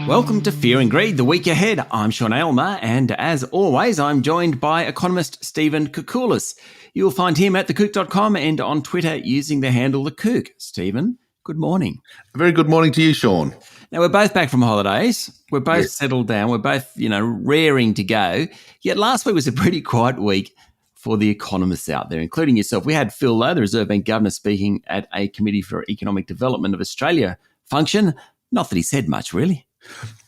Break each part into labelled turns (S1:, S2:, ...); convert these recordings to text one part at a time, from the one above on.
S1: Welcome to Fear and Greed, the week ahead. I'm Sean Aylmer, and as always, I'm joined by economist Stephen Koukoulas. You'll find him at thekook.com and on Twitter using the handle thekook. Stephen, good morning.
S2: A very good morning to you, Sean.
S1: Now, we're both back from holidays. We're both settled down. We're both, raring to go. Yet last week was a pretty quiet week for the economists out there, including yourself. We had Phil Lowe, the Reserve Bank Governor, speaking at a Committee for Economic Development of Australia function. Not that he said much, really.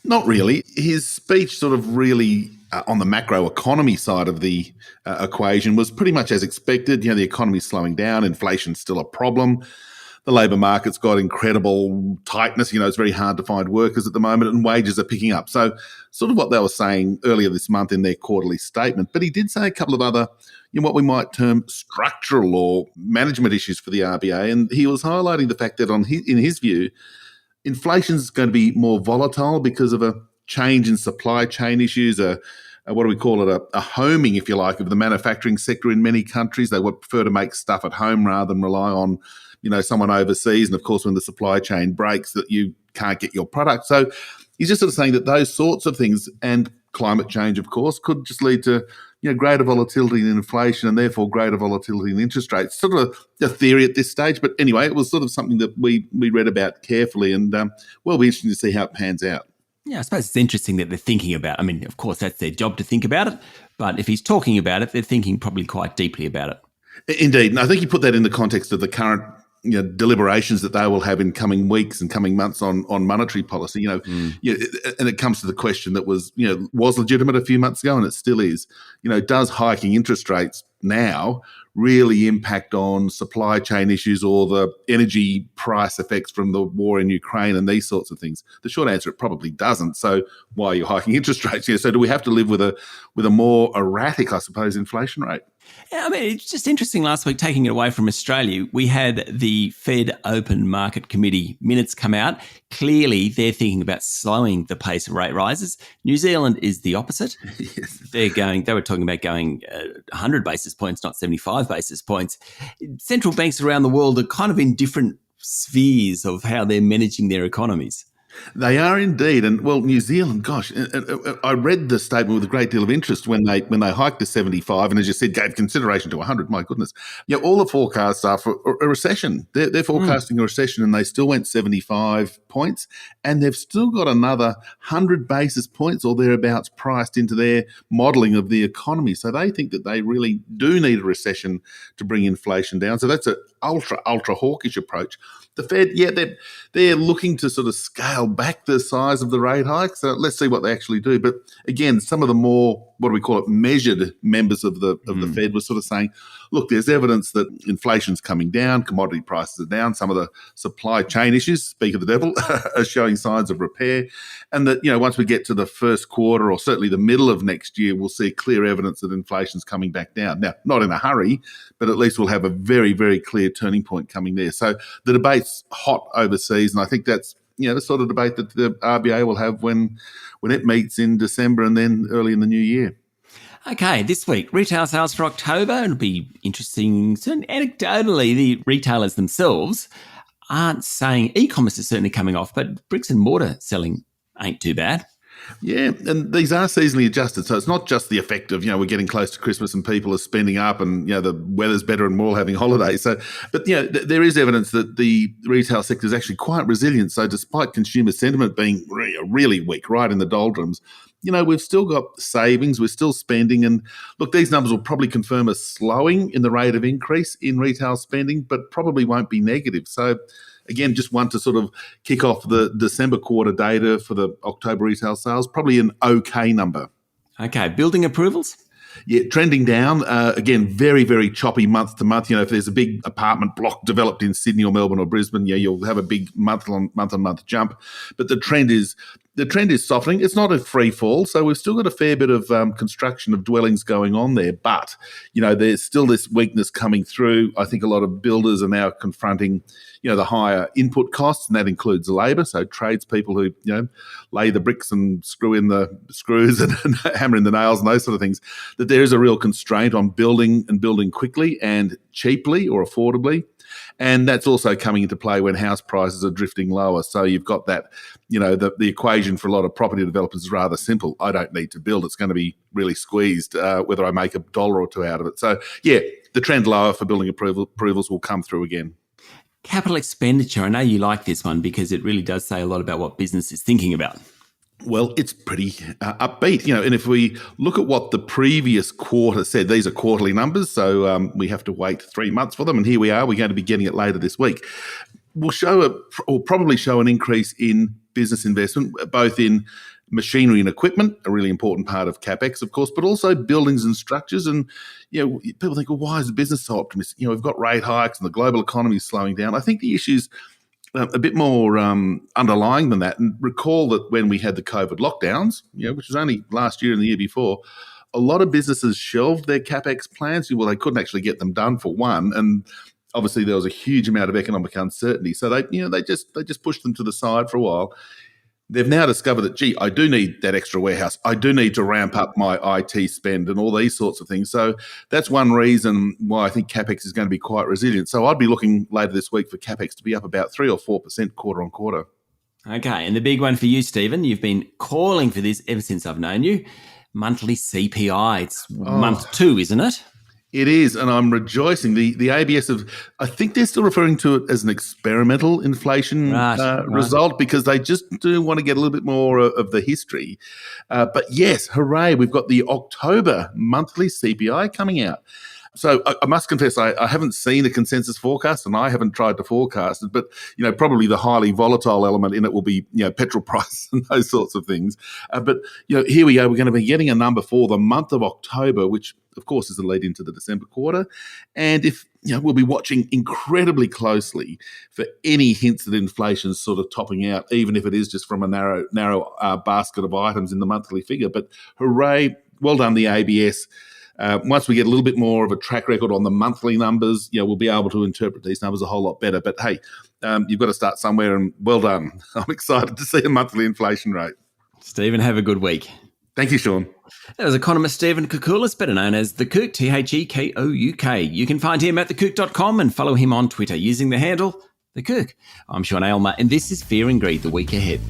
S2: Not really. His speech sort of really on the macro economy side of the equation was pretty much as expected. The economy's slowing down. Inflation's still a problem. The labour market's got incredible tightness. It's very hard to find workers at the moment and wages are picking up. So sort of what they were saying earlier this month in their quarterly statement. But he did say a couple of other, what we might term structural or management issues for the RBA. And he was highlighting the fact that in his view, inflation is going to be more volatile because of a change in supply chain issues, what do we call it, a homing, if you like, of the manufacturing sector in many countries. They would prefer to make stuff at home rather than rely on, someone overseas. And of course, when the supply chain breaks, that you can't get your product. So he's just sort of saying that those sorts of things and climate change, of course, could just lead to greater volatility in inflation and therefore greater volatility in interest rates. Sort of a theory at this stage. But anyway, it was sort of something that we read about carefully and will be interesting to see how it pans out.
S1: Yeah, I suppose it's interesting that they're thinking about it. I mean, of course, that's their job to think about it. But if he's talking about it, they're thinking probably quite deeply about it.
S2: Indeed. And I think you put that in the context of the current deliberations that they will have in coming weeks and coming months on monetary policy, and it comes to the question that was legitimate a few months ago and it still is, does hiking interest rates now really impact on supply chain issues or the energy price effects from the war in Ukraine and these sorts of things? The short answer, it probably doesn't. So why are you hiking interest rates? So do we have to live with a more erratic, I suppose, inflation rate?
S1: Yeah, I mean, it's just interesting last week, taking it away from Australia, we had the Fed Open Market Committee minutes come out. Clearly, they're thinking about slowing the pace of rate rises. New Zealand is the opposite.
S2: Yes.
S1: They were talking about going 100 basis points, not 75 basis points. Central banks around the world are kind of in different spheres of how they're managing their economies.
S2: They are indeed. And well, New Zealand, gosh, I read the statement with a great deal of interest when they hiked to 75 and, as you said, gave consideration to 100. My goodness. All the forecasts are for a recession. They're forecasting a recession and they still went 75 points and they've still got another 100 basis points or thereabouts priced into their modelling of the economy. So they think that they really do need a recession to bring inflation down. So that's an ultra hawkish approach. The Fed, they're looking to sort of scale back the size of the rate hike. So let's see what they actually do. But again, some of the more, what do we call it, measured members of the Fed were sort of saying, look, there's evidence that inflation's coming down, commodity prices are down, some of the supply chain issues, speak of the devil, are showing signs of repair. And that, once we get to the first quarter or certainly the middle of next year, we'll see clear evidence that inflation's coming back down. Now, not in a hurry, but at least we'll have a very, very clear turning point coming there. So the debate's hot overseas, and I think that's the sort of debate that the RBA will have when it meets in December and then early in the new year.
S1: Okay, this week, retail sales for October. It'll be interesting. So anecdotally, the retailers themselves aren't saying e-commerce is certainly coming off, but bricks and mortar selling ain't too bad.
S2: Yeah, and these are seasonally adjusted, so it's not just the effect of, we're getting close to Christmas and people are spending up and, the weather's better and we're all having holidays. So, but, there is evidence that the retail sector is actually quite resilient. So despite consumer sentiment being really weak, right in the doldrums, we've still got savings, we're still spending. And look, these numbers will probably confirm a slowing in the rate of increase in retail spending, but probably won't be negative. So again, just want to sort of kick off the December quarter data for the October retail sales, probably an okay number.
S1: Okay, building approvals?
S2: Yeah, trending down. Again, very, very choppy month to month. If there's a big apartment block developed in Sydney or Melbourne or Brisbane, you'll have a big month-on-month jump. But the trend is softening. It's not a free fall, so we've still got a fair bit of construction of dwellings going on there. But there's still this weakness coming through. I think a lot of builders are now confronting the higher input costs, and that includes labour. So tradespeople who lay the bricks and screw in the screws and hammer in the nails and those sort of things. That there is a real constraint on building quickly and cheaply or affordably. And that's also coming into play when house prices are drifting lower. So you've got that, the equation equation for a lot of property developers is rather simple. I don't need to build. It's going to be really squeezed whether I make $1 or $2 out of it. So, yeah, the trend lower for building approvals will come through again.
S1: Capital expenditure. I know you like this one because it really does say a lot about what business is thinking about.
S2: Well, it's pretty upbeat, and if we look at what the previous quarter said, these are quarterly numbers, so we have to wait 3 months for them, and here we are. We're going to be getting it later this week. We'll probably show an increase in business investment, both in machinery and equipment, a really important part of CapEx, of course, but also buildings and structures. And, people think, well, why is the business so optimistic? We've got rate hikes and the global economy is slowing down. I think the issue's a bit more underlying than that. And recall that when we had the COVID lockdowns, which was only last year and the year before, a lot of businesses shelved their CapEx plans. Well, they couldn't actually get them done for one. And obviously there was a huge amount of economic uncertainty. So they just pushed them to the side for a while. They've now discovered that, gee, I do need that extra warehouse. I do need to ramp up my IT spend and all these sorts of things. So that's one reason why I think CapEx is going to be quite resilient. So I'd be looking later this week for CapEx to be up about 3 or 4% quarter on quarter.
S1: Okay, and the big one for you, Stephen, you've been calling for this ever since I've known you, monthly CPI. It's month 2, isn't it?
S2: It is, and I'm rejoicing. The ABS I think they're still referring to it as an experimental inflation result because they just do want to get a little bit more of the history. But yes, hooray, we've got the October monthly CPI coming out. So I must confess, I haven't seen a consensus forecast and I haven't tried to forecast it, but, probably the highly volatile element in it will be, petrol price and those sorts of things. But, here we go. We're going to be getting a number for the month of October, which of course is a lead into the December quarter. And if, we'll be watching incredibly closely for any hints that inflation's sort of topping out, even if it is just from a narrow basket of items in the monthly figure. But hooray, well done, the ABS. Once we get a little bit more of a track record on the monthly numbers, we'll be able to interpret these numbers a whole lot better. But hey, you've got to start somewhere, and well done. I'm excited to see a monthly inflation rate.
S1: Stephen, have a good week.
S2: Thank you, Sean.
S1: That was economist Stephen Koukoulas, better known as The Kouk, Thekouk. You can find him at thekouk.com and follow him on Twitter using the handle The Kouk. I'm Sean Aylmer, and this is Fear and Greed, the week ahead.